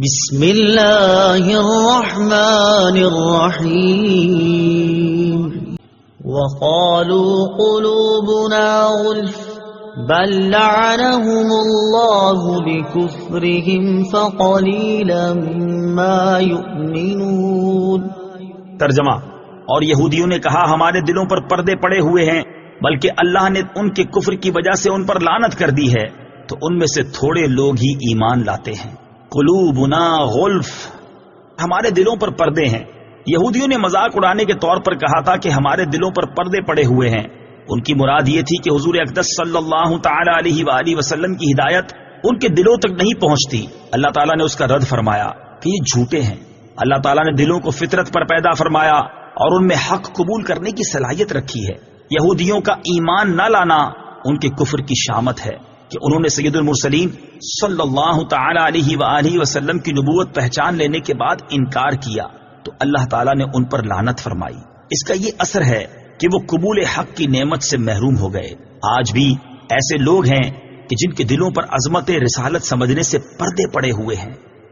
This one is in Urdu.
بسم اللہ الرحمن الرحیم وقالوا قلوبنا غلف بل لعنهم اللہ بکفرهم فقلیلا ما یؤمنون۔ ترجمہ: اور یہودیوں نے کہا ہمارے دلوں پر پردے پڑے ہوئے ہیں، بلکہ اللہ نے ان کے کفر کی وجہ سے ان پر لعنت کر دی ہے، تو ان میں سے تھوڑے لوگ ہی ایمان لاتے ہیں۔ قلوبنا غلف، ہمارے دلوں پر پردے ہیں۔ یہودیوں نے مذاق اڑانے کے طور پر کہا تھا کہ ہمارے دلوں پر پردے پڑے ہوئے ہیں۔ ان کی مراد یہ تھی کہ حضور اقدس صلی اللہ تعالی علیہ وآلہ وسلم کی ہدایت ان کے دلوں تک نہیں پہنچتی۔ اللہ تعالیٰ نے اس کا رد فرمایا کہ یہ جھوٹے ہیں۔ اللہ تعالیٰ نے دلوں کو فطرت پر پیدا فرمایا اور ان میں حق قبول کرنے کی صلاحیت رکھی ہے۔ یہودیوں کا ایمان نہ لانا ان کے کفر کی شامت ہے کہ انہوں نے سید المرسلین صلی اللہ تعالی علیہ وآلہ وسلم کی نبوت پہچان لینے کے بعد انکار کیا، تو اللہ تعالیٰ نے ان پر لعنت فرمائی۔ اس کا یہ اثر ہے کہ وہ قبول حق کی نعمت سے محروم ہو گئے۔ آج بھی ایسے لوگ ہیں کہ جن کے دلوں پر عظمت رسالت سمجھنے سے پردے پڑے ہوئے ہیں۔